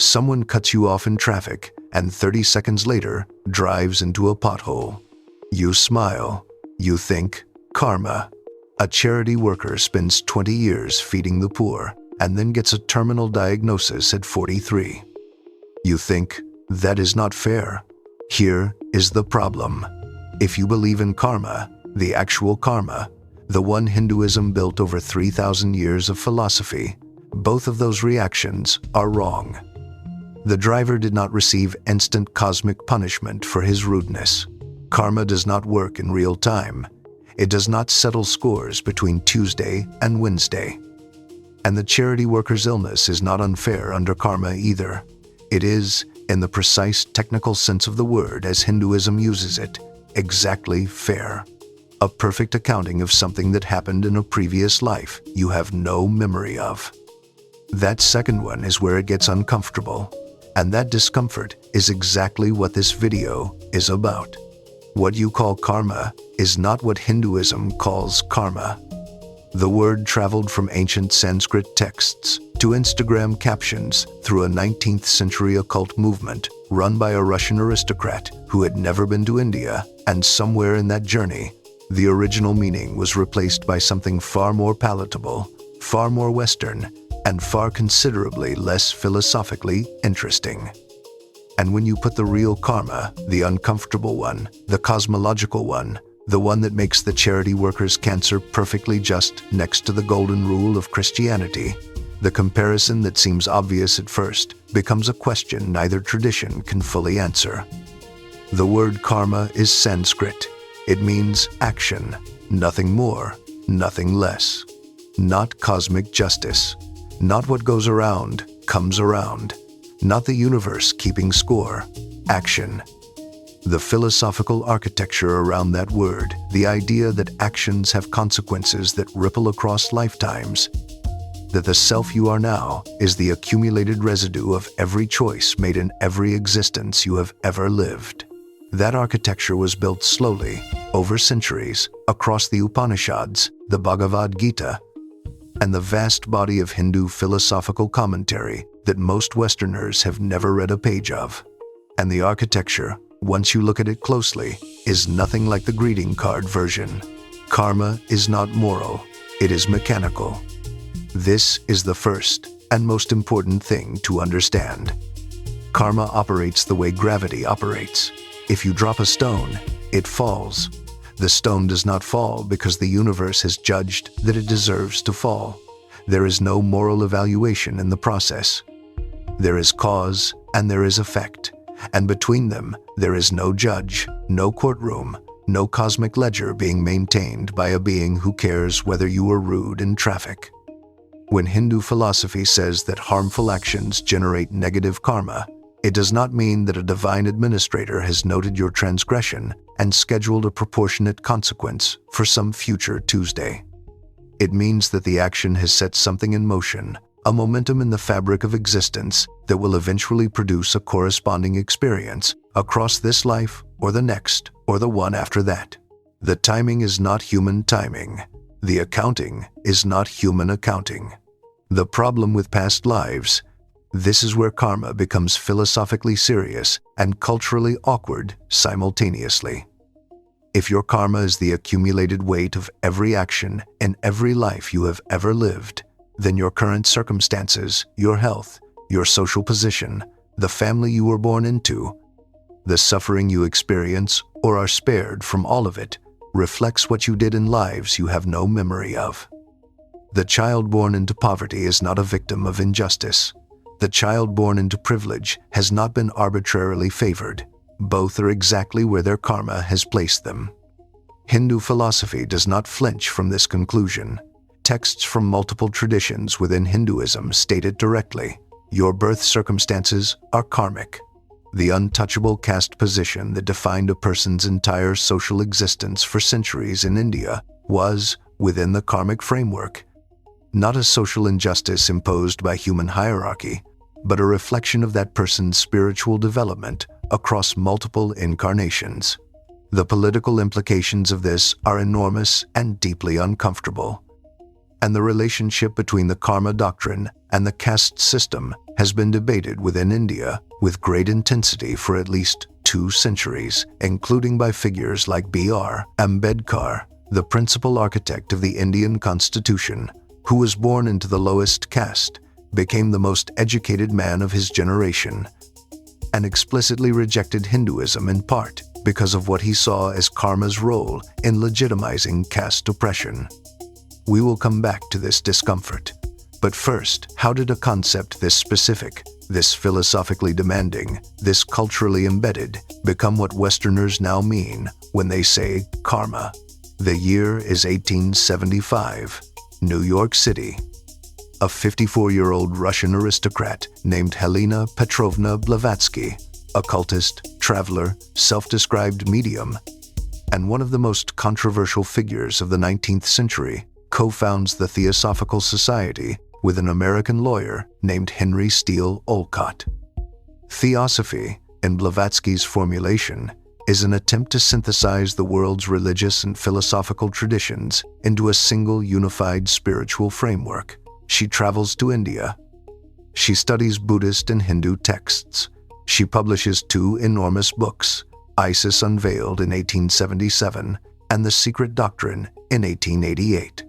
Someone cuts you off in traffic and 30 seconds later drives into a pothole. You smile. You think, karma. A charity worker spends 20 years feeding the poor and then gets a terminal diagnosis at 43. You think, that is not fair. Here is the problem. If you believe in karma, the actual karma, the one Hinduism built over 3,000 years of philosophy, both of those reactions are wrong. The driver did not receive instant cosmic punishment for his rudeness. Karma does not work in real time. It does not settle scores between Tuesday and Wednesday. And the charity worker's illness is not unfair under karma either. It is, in the precise technical sense of the word as Hinduism uses it, exactly fair. A perfect accounting of something that happened in a previous life you have no memory of. That second one is where it gets uncomfortable, and that discomfort is exactly what this video is about. What you call karma is not what Hinduism calls karma. The word traveled from ancient Sanskrit texts to Instagram captions through a 19th century occult movement run by a Russian aristocrat who had never been to India, and somewhere in that journey, the original meaning was replaced by something far more palatable, far more Western, and far considerably less philosophically interesting. And when you put the real karma, the uncomfortable one, the cosmological one, the one that makes the charity worker's cancer perfectly just next to the golden rule of Christianity, the comparison that seems obvious at first becomes a question neither tradition can fully answer. The word karma is Sanskrit. It means action, nothing more, nothing less. Not cosmic justice. Not what goes around comes around. Not the universe keeping score. Action. The philosophical architecture around that word, the idea that actions have consequences that ripple across lifetimes, that the self you are now is the accumulated residue of every choice made in every existence you have ever lived. That architecture was built slowly, over centuries, across the Upanishads, the Bhagavad Gita, and the vast body of Hindu philosophical commentary that most Westerners have never read a page of. And the architecture, once you look at it closely, is nothing like the greeting card version. Karma is not moral, it is mechanical. This is the first and most important thing to understand. Karma operates the way gravity operates. If you drop a stone, it falls. The stone does not fall because the universe has judged that it deserves to fall. There is no moral evaluation in the process. There is cause and there is effect, and between them there is no judge, no courtroom, no cosmic ledger being maintained by a being who cares whether you are rude in traffic. When Hindu philosophy says that harmful actions generate negative karma, it does not mean that a divine administrator has noted your transgression and scheduled a proportionate consequence for some future Tuesday. It means that the action has set something in motion, a momentum in the fabric of existence that will eventually produce a corresponding experience across this life or the next or the one after that. The timing is not human timing. The accounting is not human accounting. The problem with past lives, this is where karma becomes philosophically serious and culturally awkward simultaneously. If your karma is the accumulated weight of every action in every life you have ever lived, then your current circumstances, your health, your social position, the family you were born into, the suffering you experience or are spared from all of it, reflects what you did in lives you have no memory of. The child born into poverty is not a victim of injustice. The child born into privilege has not been arbitrarily favored. Both are exactly where their karma has placed them. Hindu philosophy does not flinch from this conclusion. Texts from multiple traditions within Hinduism state it directly. Your birth circumstances are karmic. The untouchable caste position that defined a person's entire social existence for centuries in India was within the karmic framework. Not a social injustice imposed by human hierarchy, but a reflection of that person's spiritual development across multiple incarnations. The political implications of this are enormous and deeply uncomfortable. And the relationship between the karma doctrine and the caste system has been debated within India with great intensity for at least 2 centuries, including by figures like B.R. Ambedkar, the principal architect of the Indian Constitution, who was born into the lowest caste, became the most educated man of his generation, and explicitly rejected Hinduism in part because of what he saw as karma's role in legitimizing caste oppression. We will come back to this discomfort. But first, how did a concept this specific, this philosophically demanding, this culturally embedded, become what Westerners now mean when they say karma? The year is 1875, New York City. A 54-year-old Russian aristocrat named Helena Petrovna Blavatsky, occultist, traveler, self-described medium, and one of the most controversial figures of the 19th century, co-founds the Theosophical Society with an American lawyer named Henry Steele Olcott. Theosophy, in Blavatsky's formulation, is an attempt to synthesize the world's religious and philosophical traditions into a single unified spiritual framework. She travels to India. She studies Buddhist and Hindu texts. She publishes 2 enormous books, Isis Unveiled in 1877 and The Secret Doctrine in 1888.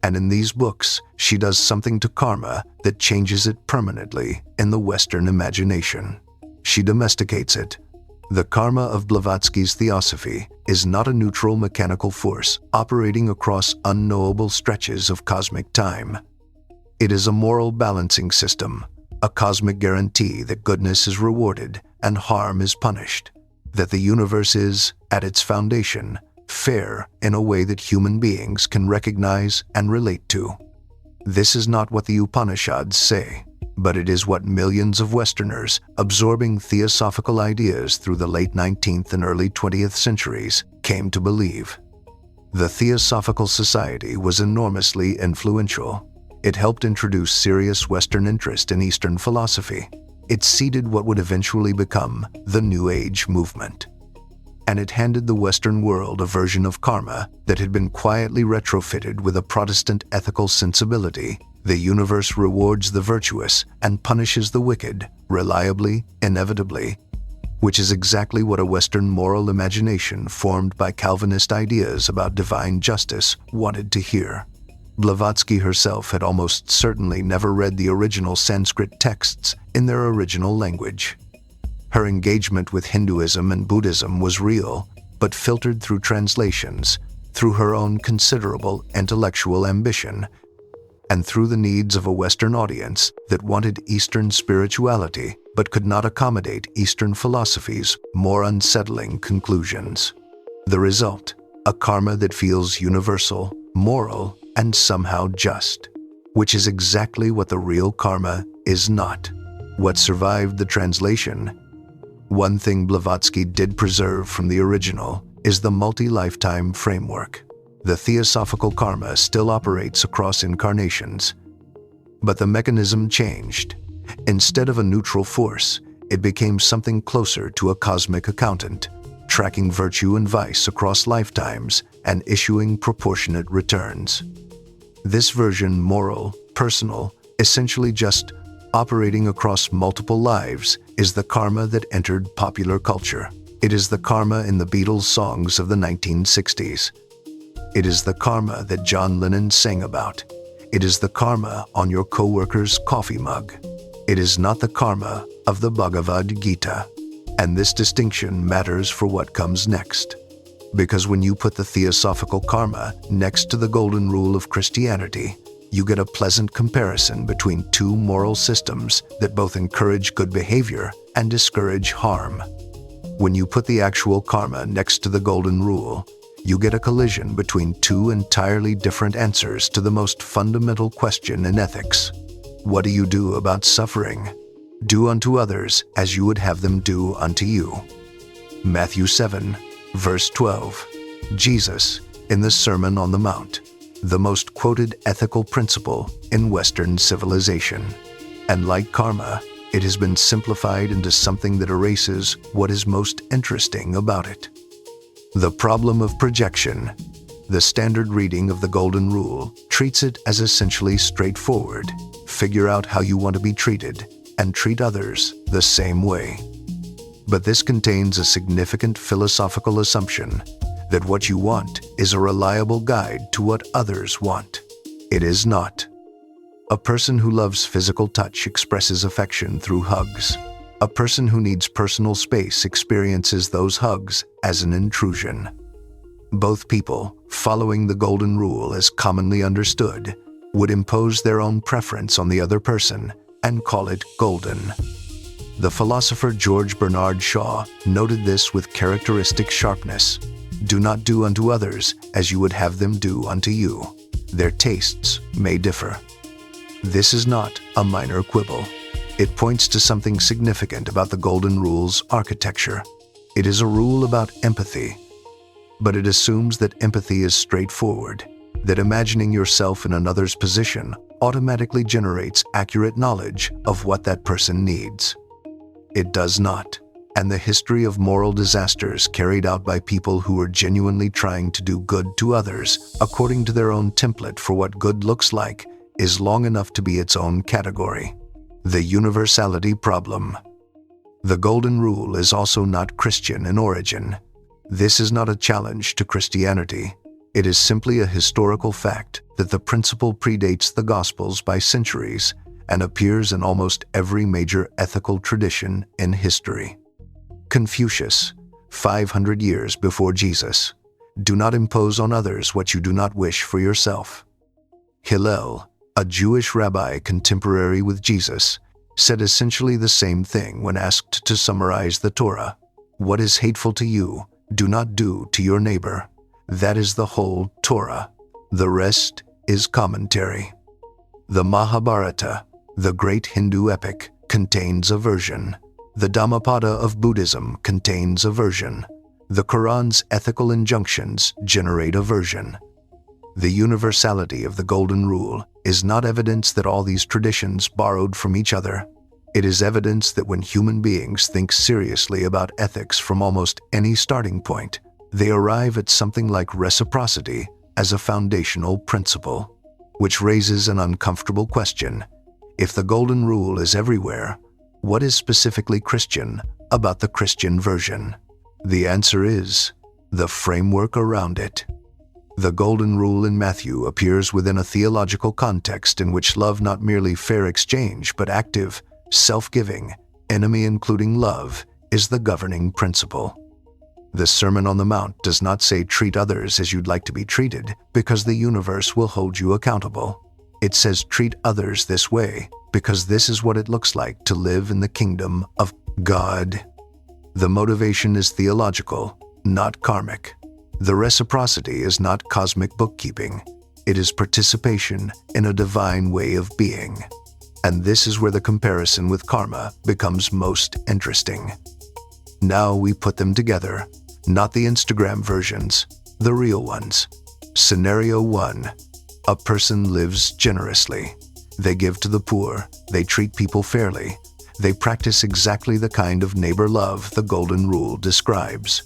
And in these books, she does something to karma that changes it permanently in the Western imagination. She domesticates it. The karma of Blavatsky's theosophy is not a neutral mechanical force operating across unknowable stretches of cosmic time. It is a moral balancing system, a cosmic guarantee that goodness is rewarded and harm is punished, that the universe is, at its foundation, fair in a way that human beings can recognize and relate to. This is not what the Upanishads say, but it is what millions of Westerners absorbing theosophical ideas through the late 19th and early 20th centuries came to believe. The Theosophical Society was enormously influential. It helped introduce serious Western interest in Eastern philosophy. It seeded what would eventually become the New Age movement. And it handed the Western world a version of karma that had been quietly retrofitted with a Protestant ethical sensibility. The universe rewards the virtuous and punishes the wicked, reliably, inevitably, which is exactly what a Western moral imagination formed by Calvinist ideas about divine justice wanted to hear. Blavatsky herself had almost certainly never read the original Sanskrit texts in their original language. Her engagement with Hinduism and Buddhism was real, but filtered through translations, through her own considerable intellectual ambition, and through the needs of a Western audience that wanted Eastern spirituality but could not accommodate Eastern philosophy's more unsettling conclusions. The result, a karma that feels universal, moral, and somehow just, which is exactly what the real karma is not. What survived the translation? One thing Blavatsky did preserve from the original is the multi-lifetime framework. The theosophical karma still operates across incarnations. But the mechanism changed. Instead of a neutral force, it became something closer to a cosmic accountant, tracking virtue and vice across lifetimes and issuing proportionate returns. This version, moral, personal, essentially just operating across multiple lives, is the karma that entered popular culture. It is the karma in the Beatles' songs of the 1960s. It is the karma that John Lennon sang about. It is the karma on your coworker's coffee mug. It is not the karma of the Bhagavad Gita. And this distinction matters for what comes next. Because when you put the theosophical karma next to the golden rule of Christianity, you get a pleasant comparison between 2 moral systems that both encourage good behavior and discourage harm. When you put the actual karma next to the golden rule, you get a collision between 2 entirely different answers to the most fundamental question in ethics. What do you do about suffering? Do unto others as you would have them do unto you. Matthew 7, verse 12. Jesus, in the Sermon on the Mount, the most quoted ethical principle in Western civilization. And like karma, it has been simplified into something that erases what is most interesting about it. The problem of projection. The standard reading of the Golden Rule treats it as essentially straightforward. Figure out how you want to be treated. and treat others the same way. But this contains a significant philosophical assumption that what you want is a reliable guide to what others want. It is not. A person who loves physical touch expresses affection through hugs. A person who needs personal space experiences those hugs as an intrusion. Both people, following the golden rule as commonly understood, would impose their own preference on the other person and call it golden. The philosopher George Bernard Shaw noted this with characteristic sharpness. Do not do unto others as you would have them do unto you. Their tastes may differ. This is not a minor quibble. It points to something significant about the Golden Rule's architecture. It is a rule about empathy, but it assumes that empathy is straightforward, that imagining yourself in another's position automatically generates accurate knowledge of what that person needs. It does not, and the history of moral disasters carried out by people who are genuinely trying to do good to others according to their own template for what good looks like is long enough to be its own category. The universality problem. The Golden Rule is also not Christian in origin. This is not a challenge to Christianity. It is simply a historical fact that the principle predates the Gospels by centuries and appears in almost every major ethical tradition in history. Confucius, 500 years before Jesus. Do not impose on others what you do not wish for yourself. Hillel, a Jewish rabbi contemporary with Jesus, said essentially the same thing when asked to summarize the Torah. What is hateful to you, do not do to your neighbor. That is the whole Torah. The rest is commentary. The Mahabharata, the great Hindu epic, contains aversion. The Dhammapada of Buddhism contains aversion. The Quran's ethical injunctions generate aversion. The universality of the Golden Rule is not evidence that all these traditions borrowed from each other. It is evidence that when human beings think seriously about ethics from almost any starting point, they arrive at something like reciprocity as a foundational principle, which raises an uncomfortable question. If the Golden Rule is everywhere, what is specifically Christian about the Christian version? The answer is the framework around it. The Golden Rule in Matthew appears within a theological context in which love, not merely fair exchange, but active, self-giving, enemy including love, is the governing principle. The Sermon on the Mount does not say treat others as you'd like to be treated because the universe will hold you accountable. It says treat others this way because this is what it looks like to live in the kingdom of God. The motivation is theological, not karmic. The reciprocity is not cosmic bookkeeping. It is participation in a divine way of being. And this is where the comparison with karma becomes most interesting. Now we put them together, not the Instagram versions, the real ones. Scenario 1. A person lives generously. They give to the poor. They treat people fairly. They practice exactly the kind of neighbor love the Golden Rule describes.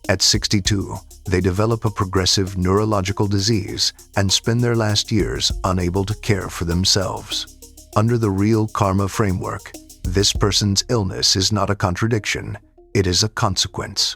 At 62, they develop a progressive neurological disease and spend their last years unable to care for themselves. Under the real karma framework, this person's illness is not a contradiction, it is a consequence.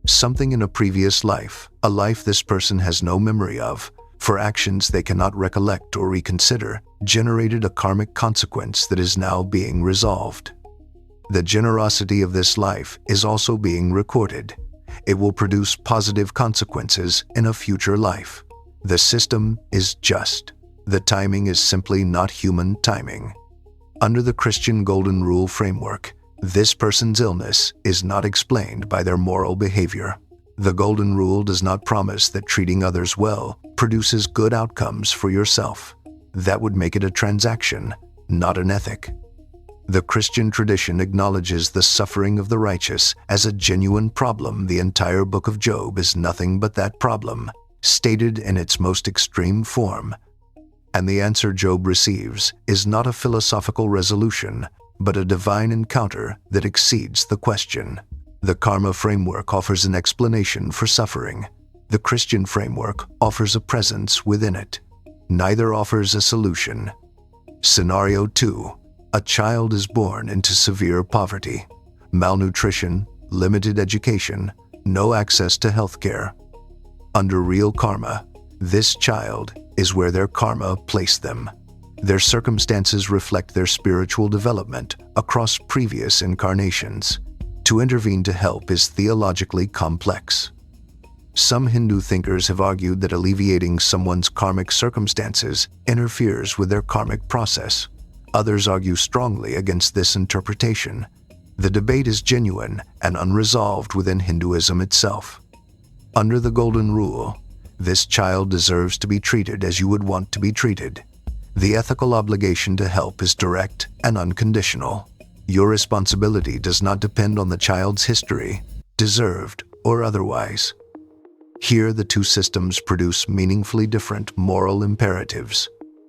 Something in a previous life, a life this person has no memory of, for actions they cannot recollect or reconsider, generated a karmic consequence that is now being resolved. The generosity of this life is also being recorded. It will produce positive consequences in a future life. The system is just. The timing is simply not human timing. Under the Christian Golden Rule framework, this person's illness is not explained by their moral behavior. The Golden Rule does not promise that treating others well produces good outcomes for yourself. That would make it a transaction, not an ethic. The Christian tradition acknowledges the suffering of the righteous as a genuine problem. The entire book of Job is nothing but that problem, stated in its most extreme form. And the answer Job receives is not a philosophical resolution, but a divine encounter that exceeds the question. The karma framework offers an explanation for suffering. The Christian framework offers a presence within it. Neither offers a solution. Scenario 2. A child is born into severe poverty, malnutrition, limited education, no access to health care. Under real karma, this child is where their karma placed them. Their circumstances reflect their spiritual development across previous incarnations. To intervene to help is theologically complex. Some Hindu thinkers have argued that alleviating someone's karmic circumstances interferes with their karmic process. Others argue strongly against this interpretation. The debate is genuine and unresolved within Hinduism itself. Under the Golden Rule, this child deserves to be treated as you would want to be treated. The ethical obligation to help is direct and unconditional. Your responsibility does not depend on the child's history, deserved or otherwise. Here, the two systems produce meaningfully different moral imperatives.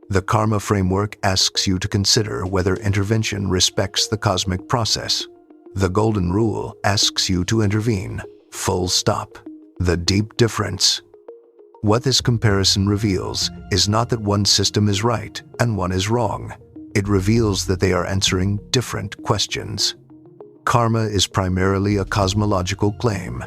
The karma framework asks you to consider whether intervention respects the cosmic process. The Golden Rule asks you to intervene, full stop. The deep difference. What this comparison reveals is not that one system is right and one is wrong. It reveals that they are answering different questions. Karma is primarily a cosmological claim.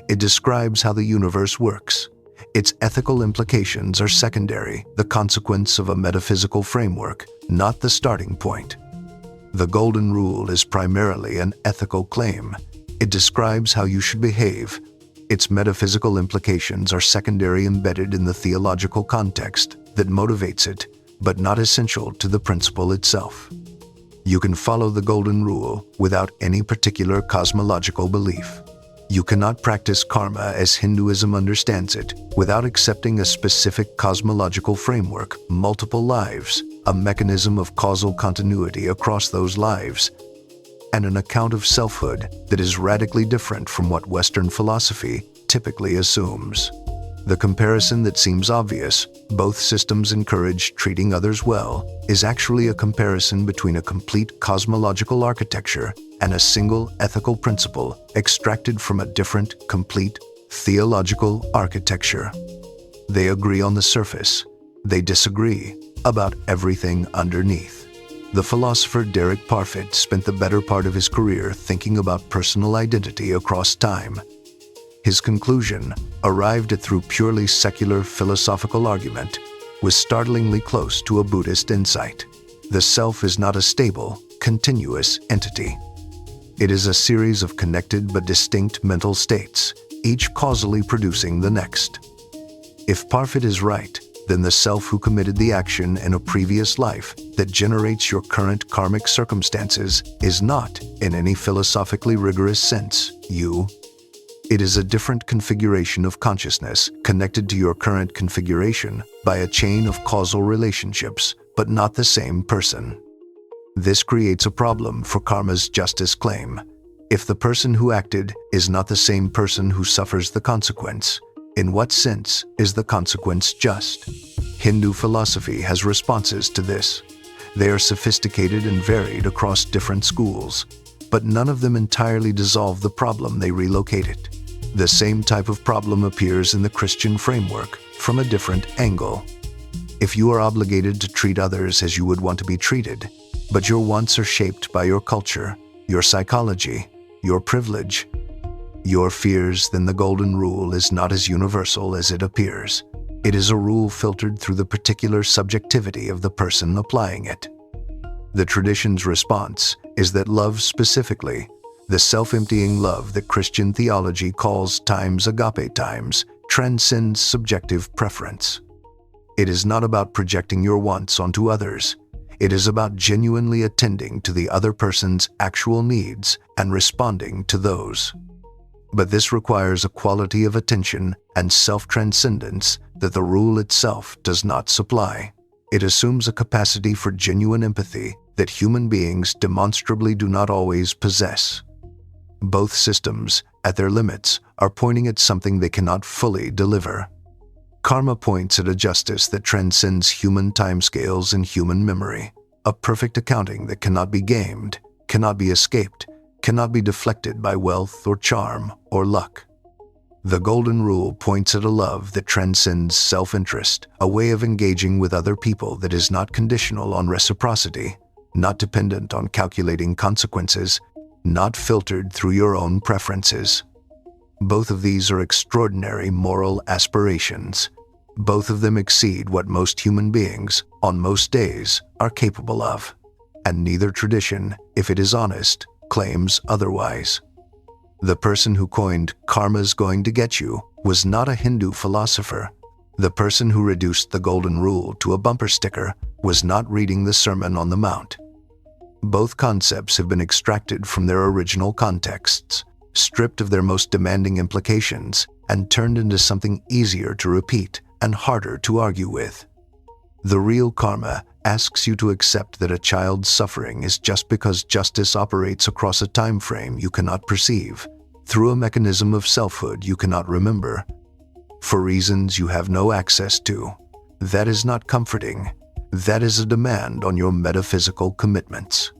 It describes how the universe works. Its ethical implications are secondary, the consequence of a metaphysical framework, not the starting point. The Golden Rule is primarily an ethical claim. It describes how you should behave. Its metaphysical implications are secondary, embedded in the theological context that motivates it, but not essential to the principle itself. You can follow the Golden Rule without any particular cosmological belief. You cannot practice karma as Hinduism understands it without accepting a specific cosmological framework, multiple lives, a mechanism of causal continuity across those lives, and an account of selfhood that is radically different from what Western philosophy typically assumes. The comparison that seems obvious, both systems encourage treating others well, is actually a comparison between a complete cosmological architecture and a single ethical principle extracted from a different, complete theological architecture. They agree on the surface. They disagree about everything underneath. The philosopher Derek Parfit spent the better part of his career thinking about personal identity across time. His conclusion, arrived at through purely secular philosophical argument, was startlingly close to a Buddhist insight. The self is not a stable, continuous entity. It is a series of connected but distinct mental states, each causally producing the next. If Parfit is right, then the self who committed the action in a previous life that generates your current karmic circumstances is not, in any philosophically rigorous sense, you. It is a different configuration of consciousness connected to your current configuration by a chain of causal relationships, but not the same person. This creates a problem for karma's justice claim. If the person who acted is not the same person who suffers the consequence, in what sense is the consequence just? Hindu philosophy has responses to this. They are sophisticated and varied across different schools, but none of them entirely dissolve the problem they relocate it. The same type of problem appears in the Christian framework from a different angle. If you are obligated to treat others as you would want to be treated, but your wants are shaped by your culture, your psychology, your privilege, your fears, then the Golden Rule is not as universal as it appears. It is a rule filtered through the particular subjectivity of the person applying it. The tradition's response is that love specifically, the self-emptying love that Christian theology calls times agape times, transcends subjective preference. It is not about projecting your wants onto others. It is about genuinely attending to the other person's actual needs and responding to those. But this requires a quality of attention and self-transcendence that the rule itself does not supply. It assumes a capacity for genuine empathy that human beings demonstrably do not always possess. Both systems, at their limits, are pointing at something they cannot fully deliver. Karma points at a justice that transcends human timescales and human memory, a perfect accounting that cannot be gamed, cannot be escaped, cannot be deflected by wealth or charm or luck. The Golden Rule points at a love that transcends self-interest, a way of engaging with other people that is not conditional on reciprocity, not dependent on calculating consequences, not filtered through your own preferences. Both of these are extraordinary moral aspirations. Both of them exceed what most human beings, on most days, are capable of. And neither tradition, if it is honest, claims otherwise. The person who coined "karma's going to get you" was not a Hindu philosopher. The person who reduced the golden rule to a bumper sticker was not reading the Sermon on the Mount. Both concepts have been extracted from their original contexts, stripped of their most demanding implications, and turned into something easier to repeat and harder to argue with. The real karma asks you to accept that a child's suffering is just because justice operates across a time frame you cannot perceive, through a mechanism of selfhood you cannot remember, for reasons you have no access to. That is not comforting. That is a demand on your metaphysical commitments.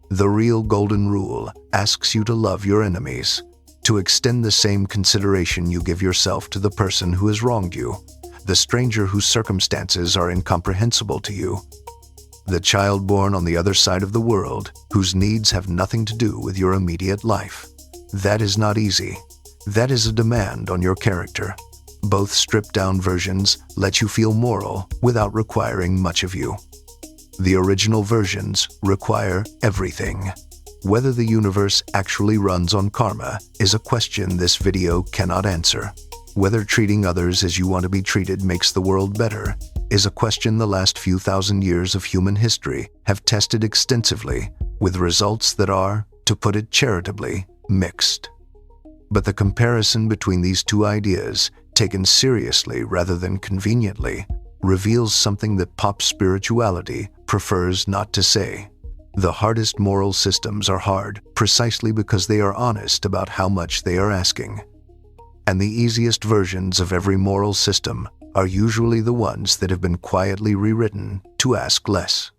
The real golden rule asks you to love your enemies, to extend the same consideration you give yourself to the person who has wronged you, the stranger whose circumstances are incomprehensible to you, the child born on the other side of the world whose needs have nothing to do with your immediate life. That is not easy. That is a demand on your character. Both stripped-down versions let you feel moral without requiring much of you. The original versions require everything. Whether the universe actually runs on karma is a question this video cannot answer. Whether treating others as you want to be treated makes the world better is a question the last few thousand years of human history have tested extensively, with results that are, to put it charitably, mixed. But the comparison between these two ideas, taken seriously rather than conveniently, reveals something that pop spirituality prefers not to say. The hardest moral systems are hard precisely because they are honest about how much they are asking. And the easiest versions of every moral system are usually the ones that have been quietly rewritten to ask less.